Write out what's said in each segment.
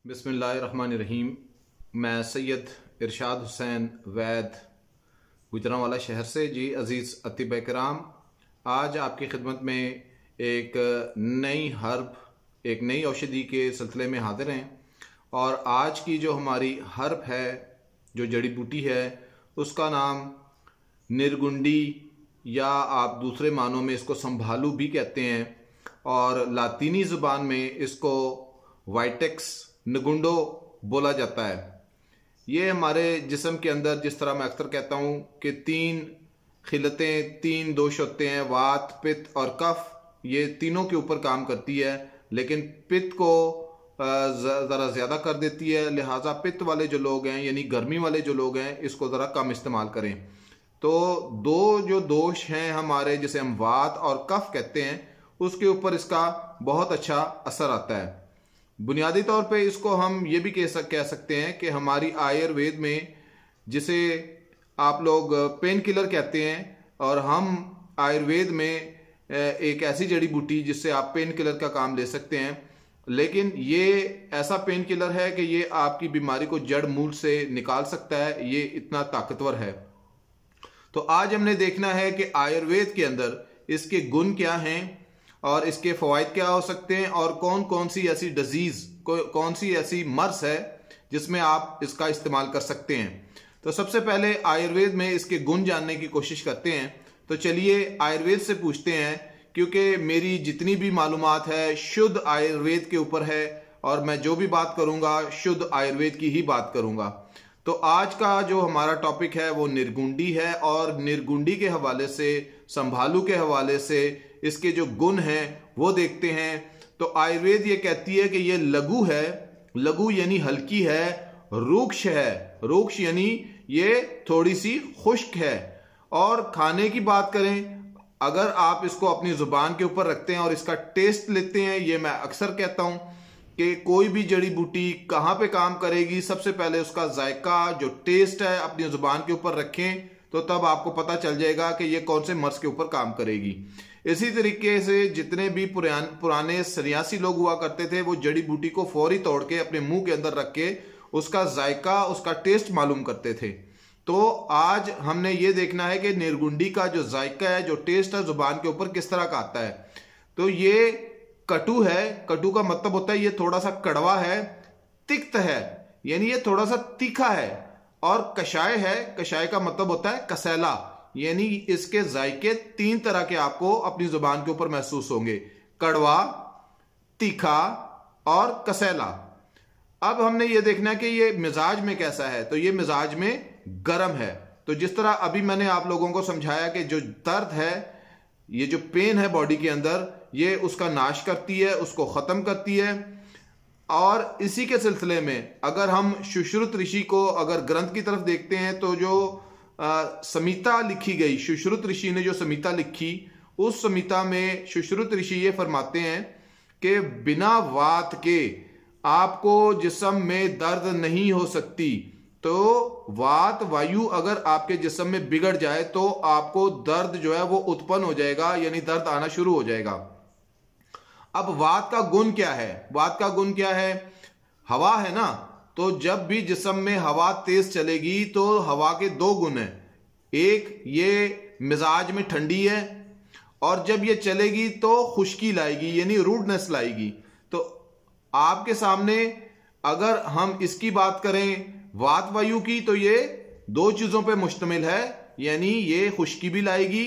बिस्मिल्लाहिर्रहमानिर्रहीम। मैं सैयद इरशाद हुसैन वैद गुजरांवाला शहर से जी अज़ीज़ अतिबा कराम, आज आपकी खिदमत में एक नई हर्ब, एक नई औषधि के सिलसिले में हाजिर हैं। और आज की जो हमारी हर्ब है, जो जड़ी बूटी है, उसका नाम निर्गुंडी या आप दूसरे मानों में इसको संभालू भी कहते हैं, और लातीनी ज़ुबान में इसको वाइटेक्स निगुंडो बोला जाता है। ये हमारे जिस्म के अंदर, जिस तरह मैं अक्सर कहता हूँ कि 3 खिलतें, 3 दोष होते हैं, वात, पित्त और कफ। ये तीनों के ऊपर काम करती है, लेकिन पित्त को ज़रा ज़्यादा कर देती है। लिहाजा पित्त वाले जो लोग हैं, यानी गर्मी वाले जो लोग हैं, इसको ज़रा कम इस्तेमाल करें। तो 2 जो दोष हैं हमारे, जिसे हम वात और कफ कहते हैं, उसके ऊपर इसका बहुत अच्छा असर आता है। बुनियादी तौर पे इसको हम ये भी कह सकते हैं कि हमारी आयुर्वेद में, जिसे आप लोग पेन किलर कहते हैं, और हम आयुर्वेद में एक ऐसी जड़ी बूटी जिससे आप पेन किलर का काम ले सकते हैं। लेकिन ये ऐसा पेन किलर है कि ये आपकी बीमारी को जड़ मूल से निकाल सकता है, ये इतना ताकतवर है। तो आज हमने देखना है कि आयुर्वेद के अंदर इसके गुण क्या हैं और इसके फ़वाइद क्या हो सकते हैं, और कौन कौन सी ऐसी डिजीज़, कौन सी ऐसी मर्ज है जिसमें आप इसका इस्तेमाल कर सकते हैं। तो सबसे पहले आयुर्वेद में इसके गुण जानने की कोशिश करते हैं। तो चलिए आयुर्वेद से पूछते हैं, क्योंकि मेरी जितनी भी मालूमात है शुद्ध आयुर्वेद के ऊपर है, और मैं जो भी बात करूंगा शुद्ध आयुर्वेद की ही बात करूंगा। तो आज का जो हमारा टॉपिक है वो निर्गुंडी है, और निर्गुंडी के हवाले से, संभालू के हवाले से इसके जो गुण हैं वो देखते हैं। तो आयुर्वेद ये कहती है कि ये लघु है, लघु यानी हल्की है, रुक्ष है, रुक्ष यानी ये थोड़ी सी खुश्क है। और खाने की बात करें, अगर आप इसको अपनी जुबान के ऊपर रखते हैं और इसका टेस्ट लेते हैं, ये मैं अक्सर कहता हूं कि कोई भी जड़ी बूटी कहाँ पे काम करेगी, सबसे पहले उसका जायका, जो टेस्ट है, अपनी जुबान के ऊपर रखें, तो तब आपको पता चल जाएगा कि ये कौन से मर्ज के ऊपर काम करेगी। इसी तरीके से जितने भी पुराने सन्यासी लोग हुआ करते थे, वो जड़ी बूटी को फौरी तोड़ के अपने मुंह के अंदर रख के उसका जायका, उसका टेस्ट मालूम करते थे। तो आज हमने ये देखना है कि निर्गुंडी का जो जायका है, जो टेस्ट है, जुबान के ऊपर किस तरह का आता है। तो ये कटु है। कटु का मतलब होता है ये थोड़ा सा कड़वा है, तिक्त है, यानी ये थोड़ा सा तीखा है। और कषाय है, कषाय का मतलब होता है कसैला, यानी इसके जायके 3 तरह के आपको अपनी जुबान के ऊपर महसूस होंगे, कड़वा, तीखा और कसैला। अब हमने ये देखना है कि ये मिजाज में कैसा है। तो ये मिजाज में गर्म है। तो जिस तरह अभी मैंने आप लोगों को समझाया कि जो दर्द है, ये जो पेन है बॉडी के अंदर, ये उसका नाश करती है, उसको खत्म करती है। और इसी के सिलसिले में अगर हम सुश्रुत ऋषि को, अगर ग्रंथ की तरफ देखते हैं, तो जो संहिता लिखी गई, सुश्रुत ऋषि ने जो संहिता लिखी, उस संहिता में सुश्रुत ऋषि ये फरमाते हैं कि बिना वात के आपको जिस्म में दर्द नहीं हो सकती। तो वात वायु अगर आपके जिस्म में बिगड़ जाए तो आपको दर्द जो है वो उत्पन्न हो जाएगा, यानी दर्द आना शुरू हो जाएगा। अब वात का गुण क्या है? वात का गुण क्या है? हवा है ना। तो जब भी जिस्म में हवा तेज चलेगी तो हवा के 2 गुण हैं। एक, ये मिजाज में ठंडी है, और जब ये चलेगी तो खुश्की लाएगी, यानी रूडनेस लाएगी। तो आपके सामने अगर हम इसकी बात करें वात वायु की, तो ये 2 चीजों पे मुश्तमिल है, यानी ये खुश्की भी लाएगी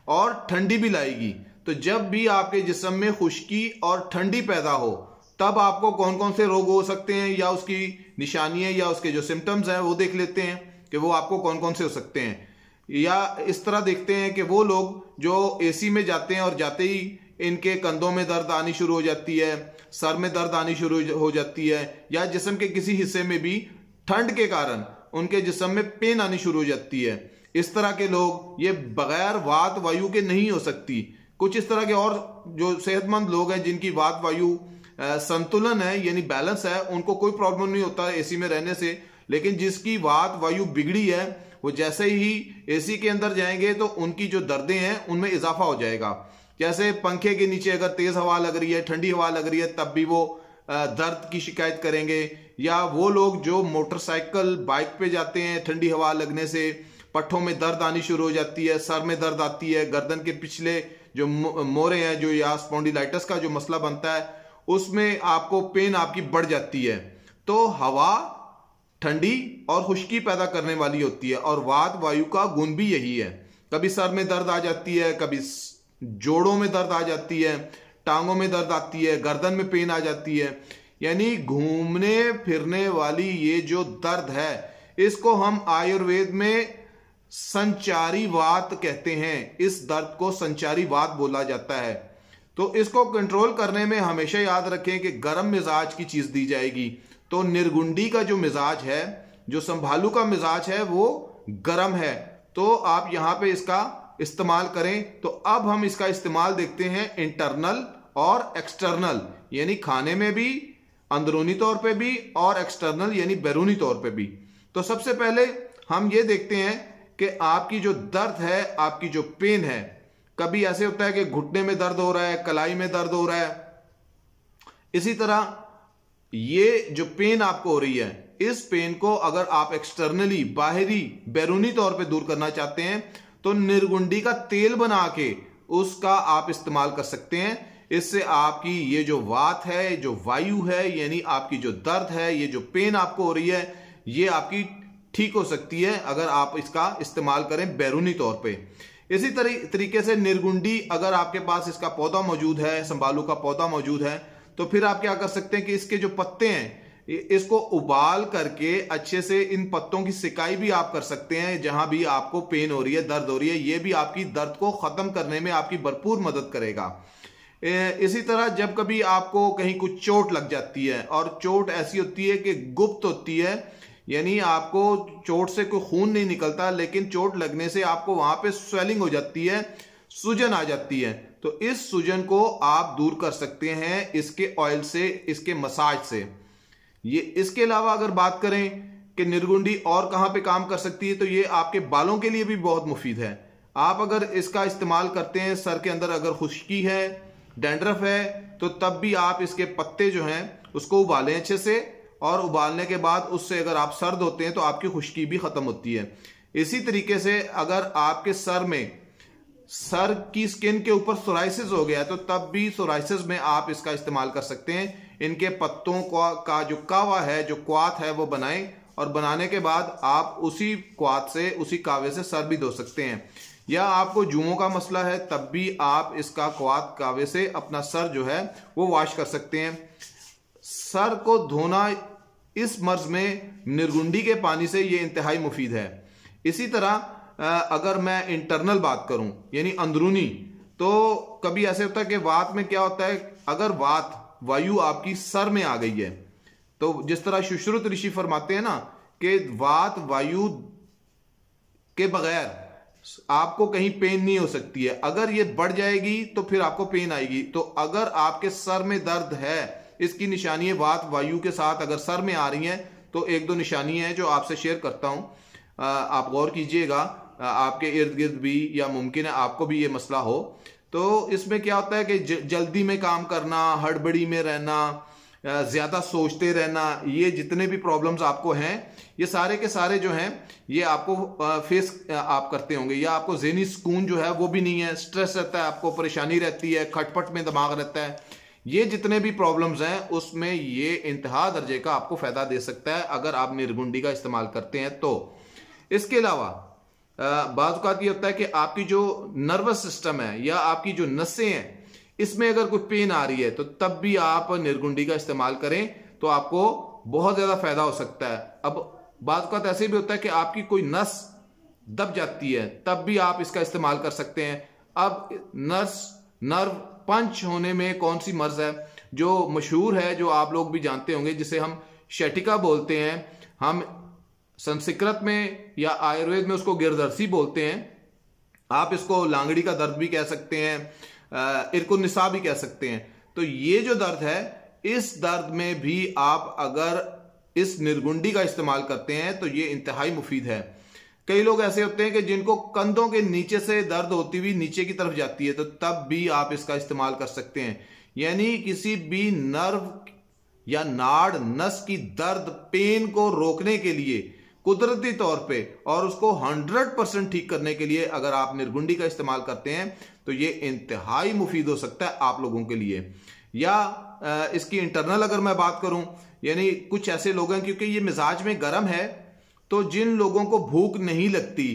और ठंडी भी लाएगी। तो जब भी आपके जिस्म में खुश्की और ठंडी पैदा हो, तब आपको कौन कौन से रोग हो सकते हैं, या उसकी निशानियां या उसके जो सिम्टम्स हैं वो देख लेते हैं कि वो आपको कौन कौन से हो सकते हैं। या इस तरह देखते हैं कि वो लोग जो एसी में जाते हैं और जाते ही इनके कंधों में दर्द आनी शुरू हो जाती है, सर में दर्द आनी शुरू हो जाती है, या जिस्म के किसी हिस्से में भी ठंड के कारण उनके जिस्म में पेन आनी शुरू हो जाती है। इस तरह के लोग, ये बगैर वात वायु के नहीं हो सकती। कुछ इस तरह के और जो सेहतमंद लोग हैं, जिनकी वात वायु संतुलन है, यानी बैलेंस है, उनको कोई प्रॉब्लम नहीं होता एसी में रहने से। लेकिन जिसकी वात वायु बिगड़ी है, वो जैसे ही एसी के अंदर जाएंगे तो उनकी जो दर्दें हैं उनमें इजाफा हो जाएगा। जैसे पंखे के नीचे अगर तेज हवा लग रही है, ठंडी हवा लग रही है, तब भी वो दर्द की शिकायत करेंगे, या वो लोग जो मोटरसाइकिल बाइक पे जाते हैं, ठंडी हवा लगने से पट्ठों में दर्द आनी शुरू हो जाती है, सर में दर्द आती है, गर्दन के पिछले जो मोरे हैं, जो या स्पॉन्डिलाइटिस का जो मसला बनता है, उसमें आपको पेन आपकी बढ़ जाती है। तो हवा ठंडी और खुश्की पैदा करने वाली होती है, और वात वायु का गुण भी यही है। कभी सर में दर्द आ जाती है, कभी जोड़ों में दर्द आ जाती है, टांगों में दर्द आती है, गर्दन में पेन आ जाती है। यानी घूमने फिरने वाली ये जो दर्द है, इसको हम आयुर्वेद में संचारी वात कहते हैं। इस दर्द को संचारी वात बोला जाता है। तो इसको कंट्रोल करने में हमेशा याद रखें कि गर्म मिजाज की चीज दी जाएगी। तो निर्गुंडी का जो मिजाज है, जो संभालू का मिजाज है, वो गर्म है, तो आप यहां पे इसका इस्तेमाल करें। तो अब हम इसका इस्तेमाल देखते हैं इंटरनल और एक्सटर्नल, यानी खाने में भी, अंदरूनी तौर पे भी, और एक्सटर्नल यानी बैरूनी तौर पे भी। तो सबसे पहले हम ये देखते हैं कि आपकी जो दर्द है, आपकी जो पेन है, कभी ऐसे होता है कि घुटने में दर्द हो रहा है, कलाई में दर्द हो रहा है। इसी तरह ये जो पेन आपको हो रही है, इस पेन को अगर आप एक्सटर्नली, बाहरी, बैरूनी तौर पे दूर करना चाहते हैं, तो निर्गुंडी का तेल बना के उसका आप इस्तेमाल कर सकते हैं। इससे आपकी ये जो वात है, जो वायु है, यानी आपकी जो दर्द है, ये जो पेन आपको हो रही है, ये आपकी ठीक हो सकती है अगर आप इसका इस्तेमाल करें बैरूनी तौर पे। इसी तरीके से निर्गुंडी, अगर आपके पास इसका पौधा मौजूद है, संभालू का पौधा मौजूद है, तो फिर आप क्या कर सकते हैं कि इसके जो पत्ते हैं, इसको उबाल करके अच्छे से इन पत्तों की सिकाई भी आप कर सकते हैं। जहां भी आपको पेन हो रही है, दर्द हो रही है, ये भी आपकी दर्द को खत्म करने में आपकी भरपूर मदद करेगा। इसी तरह जब कभी आपको कहीं कुछ चोट लग जाती है, और चोट ऐसी होती है कि गुप्त होती है, यानी आपको चोट से कोई खून नहीं निकलता, लेकिन चोट लगने से आपको वहां पे स्वेलिंग हो जाती है, सूजन आ जाती है। तो इस सूजन को आप दूर कर सकते हैं इसके ऑयल से, इसके मसाज से। ये इसके अलावा अगर बात करें कि निर्गुंडी और कहां पे काम कर सकती है, तो ये आपके बालों के लिए भी बहुत मुफीद है। आप अगर इसका इस्तेमाल करते हैं, सर के अंदर अगर खुश्की है, डैंड्रफ है, तो तब भी आप इसके पत्ते जो हैं उसको उबालें अच्छे से, और उबालने के बाद उससे अगर आप सर्द होते हैं तो आपकी खुश्की भी खत्म होती है। इसी तरीके से अगर आपके सर की स्किन के ऊपर सोराइसिस हो गया, तो तब भी सोराइसिस में आप इसका इस्तेमाल कर सकते हैं। इनके पत्तों का जो कावा है, जो क्वाथ है, वो बनाएं, और बनाने के बाद आप उसी क्वाथ से, उसी कावे से सर भी धो सकते हैं। या आपको जुओं का मसला है, तब भी आप इसका क्वाथ कावे से अपना सर जो है वो वॉश कर सकते हैं। सर को धोना इस मर्ज में निर्गुंडी के पानी से ये इंतहाई मुफीद है। इसी तरह अगर मैं इंटरनल बात करूं, यानी अंदरूनी, तो कभी ऐसे होता है कि वात में क्या होता है, अगर वात वायु आपकी सर में आ गई है, तो जिस तरह सुश्रुत ऋषि फरमाते हैं ना कि वात वायु के बगैर आपको कहीं पेन नहीं हो सकती है। अगर ये बढ़ जाएगी तो फिर आपको पेन आएगी। तो अगर आपके सर में दर्द है, इसकी निशानी है वात वायु के साथ अगर सर में आ रही है, तो एक दो निशानी है जो आपसे शेयर करता हूं, आप गौर कीजिएगा। आपके इर्द गिर्द भी, या मुमकिन है आपको भी ये मसला हो। तो इसमें क्या होता है कि जल्दी में काम करना, हड़बड़ी में रहना, ज्यादा सोचते रहना, ये जितने भी प्रॉब्लम्स आपको हैं, ये सारे के सारे जो हैं ये आपको फेस आप करते होंगे। या आपको ज़हनी सुकून जो है वो भी नहीं है, स्ट्रेस रहता है, आपको परेशानी रहती है, खटपट में दिमाग रहता है। ये जितने भी प्रॉब्लम्स हैं उसमें ये इंतहा दर्जे का आपको फायदा दे सकता है अगर आप निर्गुंडी का इस्तेमाल करते हैं तो। इसके अलावा बाज़ औक़ात ये होता है कि आपकी जो नर्वस सिस्टम है या आपकी जो नसें हैं, इसमें अगर कोई पेन आ रही है, तो तब भी आप निर्गुंडी का इस्तेमाल करें तो आपको बहुत ज़्यादा फायदा हो सकता है। अब बाज़ औक़ात ऐसे भी होता है कि आपकी कोई नस दब जाती है, तब भी आप इसका इस्तेमाल कर सकते हैं। अब नर्व पंच होने में कौन सी मर्ज है जो मशहूर है, जो आप लोग भी जानते होंगे, जिसे हम शैटिका बोलते हैं, हम संस्कृत में या आयुर्वेद में उसको गिरदर्सी बोलते हैं। आप इसको लांगड़ी का दर्द भी कह सकते हैं, इरकुन निसा भी कह सकते हैं। तो ये जो दर्द है, इस दर्द में भी आप अगर इस निर्गुंडी का इस्तेमाल करते हैं तो ये इंतहाई मुफीद है। कई लोग ऐसे होते हैं कि जिनको कंधों के नीचे से दर्द होती हुई नीचे की तरफ जाती है, तो तब भी आप इसका इस्तेमाल कर सकते हैं। यानी किसी भी नर्व या नाड़ नस की दर्द पेन को रोकने के लिए कुदरती तौर पे और उसको 100% ठीक करने के लिए अगर आप निर्गुंडी का इस्तेमाल करते हैं तो ये इंतहाई मुफीद हो सकता है आप लोगों के लिए। या इसकी इंटरनल अगर मैं बात करूं, यानी कुछ ऐसे लोग हैं क्योंकि ये मिजाज में गर्म है, तो जिन लोगों को भूख नहीं लगती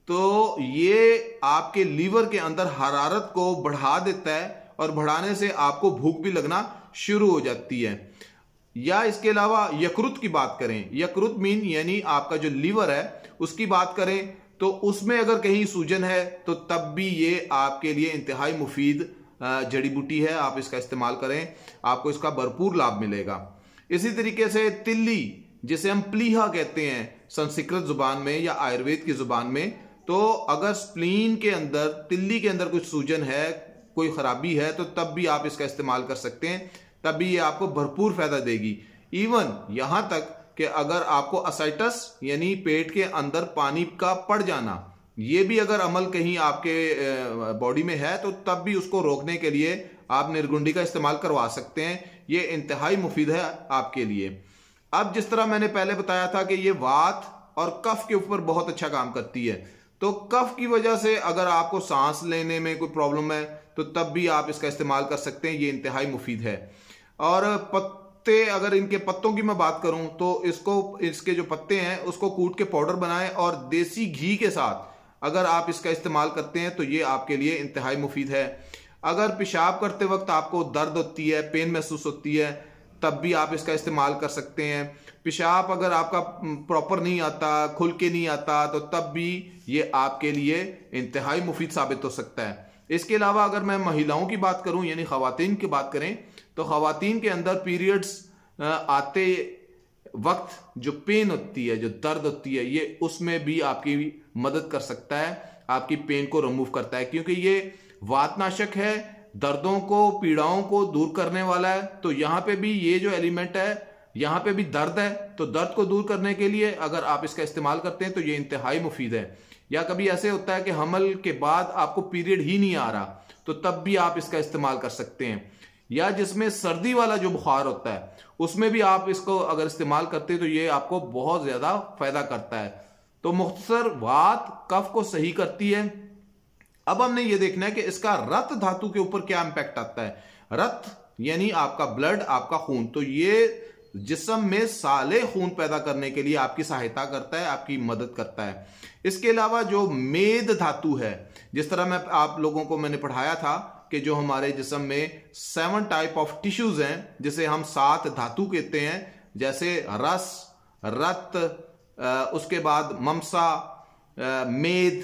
तो ये आपके लीवर के अंदर हरारत को बढ़ा देता है और बढ़ाने से आपको भूख भी लगना शुरू हो जाती है। या इसके अलावा यकृत की बात करें, यकृत मीन यानी आपका जो लीवर है उसकी बात करें, तो उसमें अगर कहीं सूजन है तो तब भी ये आपके लिए इंतहाई मुफीद जड़ी बूटी है, आप इसका इस्तेमाल करें, आपको इसका भरपूर लाभ मिलेगा। इसी तरीके से तिल्ली, जिसे हम प्लीहा कहते हैं संस्कृत जुबान में या आयुर्वेद की जुबान में, तो अगर स्प्लीन के अंदर, तिल्ली के अंदर कुछ सूजन है, कोई खराबी है, तो तब भी आप इसका इस्तेमाल कर सकते हैं, तब भी ये आपको भरपूर फायदा देगी। इवन यहां तक कि अगर आपको असाइटस यानी पेट के अंदर पानी का पड़ जाना, ये भी अगर अमल कहीं आपके बॉडी में है तो तब भी उसको रोकने के लिए आप निर्गुंडी का इस्तेमाल करवा सकते हैं। ये इंतहाई मुफीद है आपके लिए। अब जिस तरह मैंने पहले बताया था कि ये वात और कफ के ऊपर बहुत अच्छा काम करती है, तो कफ की वजह से अगर आपको सांस लेने में कोई प्रॉब्लम है तो तब भी आप इसका इस्तेमाल कर सकते हैं, ये इंतहाई मुफीद है। और पत्ते, अगर इनके पत्तों की मैं बात करूं तो इसके जो पत्ते हैं उसको कूट के पाउडर बनाएं और देसी घी के साथ अगर आप इसका इस्तेमाल करते हैं तो ये आपके लिए इंतहाई मुफीद है। अगर पेशाब करते वक्त आपको दर्द होती है, पेन महसूस होती है, तब भी आप इसका इस्तेमाल कर सकते हैं। पेशाब अगर आपका प्रॉपर नहीं आता, खुल के नहीं आता, तो तब भी ये आपके लिए इंतहाई मुफीद साबित हो सकता है। इसके अलावा अगर मैं महिलाओं की बात करूं यानी खवातीन की बात करें, तो खवातीन के अंदर पीरियड्स आते वक्त जो पेन होती है, जो दर्द होती है, ये उसमें भी आपकी मदद कर सकता है, आपकी पेन को रिमूव करता है, क्योंकि ये वातनाशक है, दर्दों को, पीड़ाओं को दूर करने वाला है। तो यहां पे भी ये जो एलिमेंट है, यहां पे भी दर्द है, तो दर्द को दूर करने के लिए अगर आप इसका इस्तेमाल करते हैं तो ये इंतहाई मुफीद है। या कभी ऐसे होता है कि हमल के बाद आपको पीरियड ही नहीं आ रहा, तो तब भी आप इसका इस्तेमाल कर सकते हैं। या जिसमें सर्दी वाला जो बुखार होता है उसमें भी आप इसको अगर इस्तेमाल करते हैं तो ये आपको बहुत ज्यादा फायदा करता है। तो मुख्तसर वात कफ को सही करती है। अब हमने ये देखना है कि इसका रक्त धातु के ऊपर क्या इंपैक्ट आता है। रक्त यानी आपका ब्लड, आपका खून, तो ये जिस्म में साले खून पैदा करने के लिए आपकी सहायता करता है, आपकी मदद करता है। इसके अलावा जो मेद धातु है, जिस तरह मैं आप लोगों को मैंने पढ़ाया था कि जो हमारे जिस्म में 7 टाइप ऑफ टिश्यूज हैं, जिसे हम 7 धातु कहते हैं, जैसे रस, रक्त, उसके बाद ममसा, मेद,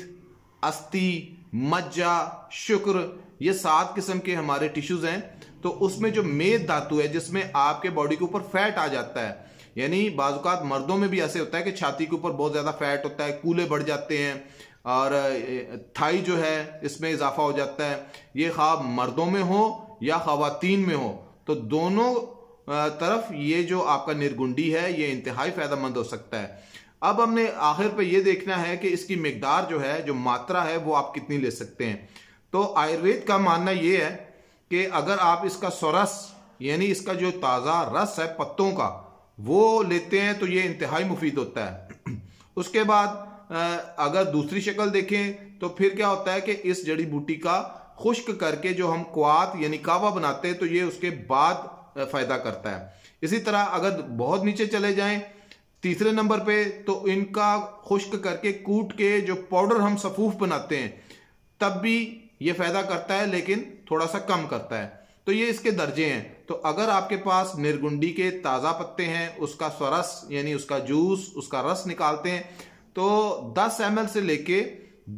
अस्थि, मज्जा, शुक्र, ये 7 किस्म के हमारे टिश्यूज हैं। तो उसमें जो मेद धातु है, जिसमें आपके बॉडी के ऊपर फैट आ जाता है, यानी बाजुकात मर्दों में भी ऐसे होता है कि छाती के ऊपर बहुत ज्यादा फैट होता है, कूले बढ़ जाते हैं और थाई जो है इसमें इजाफा हो जाता है। ये ख्वाब मर्दों में हो या खवातीन में हो, तो दोनों तरफ ये जो आपका निर्गुंडी है ये इंतहाई फायदेमंद हो सकता है। अब हमने आखिर पे ये देखना है कि इसकी मिकदार जो है, जो मात्रा है, वो आप कितनी ले सकते हैं। तो आयुर्वेद का मानना ये है कि अगर आप इसका सरस यानी इसका जो ताज़ा रस है पत्तों का, वो लेते हैं तो ये इंतहाई मुफीद होता है। उसके बाद अगर दूसरी शक्ल देखें तो फिर क्या होता है कि इस जड़ी बूटी का खुश्क करके जो हम क्वात यानी कावा बनाते हैं तो ये उसके बाद फायदा करता है। इसी तरह अगर बहुत नीचे चले जाएं तीसरे नंबर पे, तो इनका खुश्क करके कूट के जो पाउडर हम सफूफ बनाते हैं तब भी ये फायदा करता है, लेकिन थोड़ा सा कम करता है। तो ये इसके दर्जे हैं। तो अगर आपके पास निर्गुंडी के ताज़ा पत्ते हैं, उसका स्वरस यानी उसका जूस, उसका रस निकालते हैं, तो 10 ml से लेके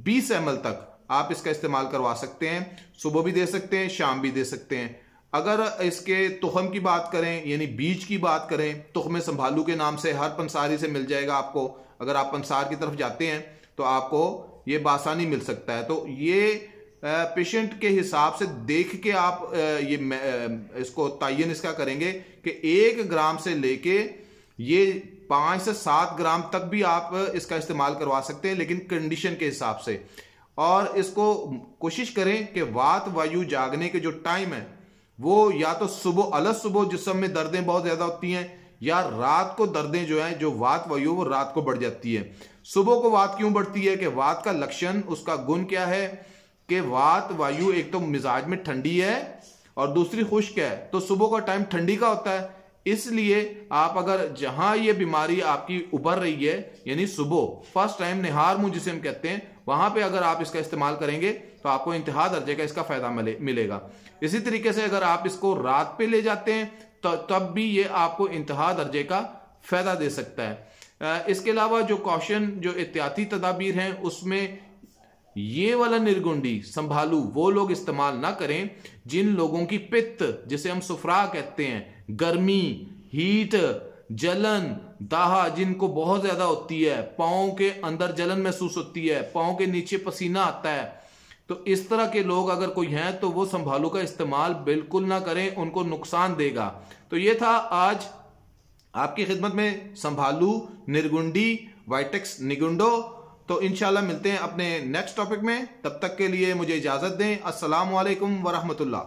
20 ml तक आप इसका इस्तेमाल करवा सकते हैं। सुबह भी दे सकते हैं, शाम भी दे सकते हैं। अगर इसके तुखम की बात करें यानी बीज की बात करें, तुखम संभालू के नाम से हर पंसारी से मिल जाएगा आपको। अगर आप पंसार की तरफ जाते हैं तो आपको ये बासानी मिल सकता है। तो ये पेशेंट के हिसाब से देख के आप ये इसको तयन इसका करेंगे कि 1 ग्राम से लेके ये 5 से 7 ग्राम तक भी आप इसका इस्तेमाल करवा सकते हैं, लेकिन कंडीशन के हिसाब से। और इसको कोशिश करें कि वात वायु जागने के जो टाइम है वो या तो सुबह अलस सुबह जिस्म में दर्दें बहुत ज्यादा होती हैं, या रात को दर्दें जो है जो वात वायु वो रात को बढ़ जाती है। सुबह को वात क्यों बढ़ती है कि वात का लक्षण, उसका गुण क्या है कि वात वायु एक तो मिजाज में ठंडी है और दूसरी खुश्क है, तो सुबह का टाइम ठंडी का होता है। इसलिए आप अगर जहां ये बीमारी आपकी उभर रही है, यानी सुबह फर्स्ट टाइम निहार मुंह जिसे हम कहते हैं, वहां पे अगर आप इसका इस्तेमाल करेंगे तो आपको इंतहा दर्जे का इसका फायदा मिलेगा। इसी तरीके से अगर आप इसको रात पे ले जाते हैं तो तब भी ये आपको इंतहा दर्जे का फायदा दे सकता है। इसके अलावा जो कॉशन, जो एहतियाती तदाबीर हैं, उसमें ये वाला निर्गुंडी संभालू वो लोग इस्तेमाल ना करें जिन लोगों की पित्त, जिसे हम सुफरा कहते हैं, गर्मी, हीट, जलन, दाहा जिनको बहुत ज्यादा होती है, पांव के अंदर जलन महसूस होती है, पांव के नीचे पसीना आता है, तो इस तरह के लोग अगर कोई हैं तो वो संभालू का इस्तेमाल बिल्कुल ना करें, उनको नुकसान देगा। तो ये था आज आपकी खिदमत में संभालू, निर्गुंडी, वाइटेक्स निगुंडो। तो इंशाल्लाह मिलते हैं अपने नेक्स्ट टॉपिक में, तब तक के लिए मुझे इजाजत दें। अस्सलाम वालेकुम वरहमतुल्लाह।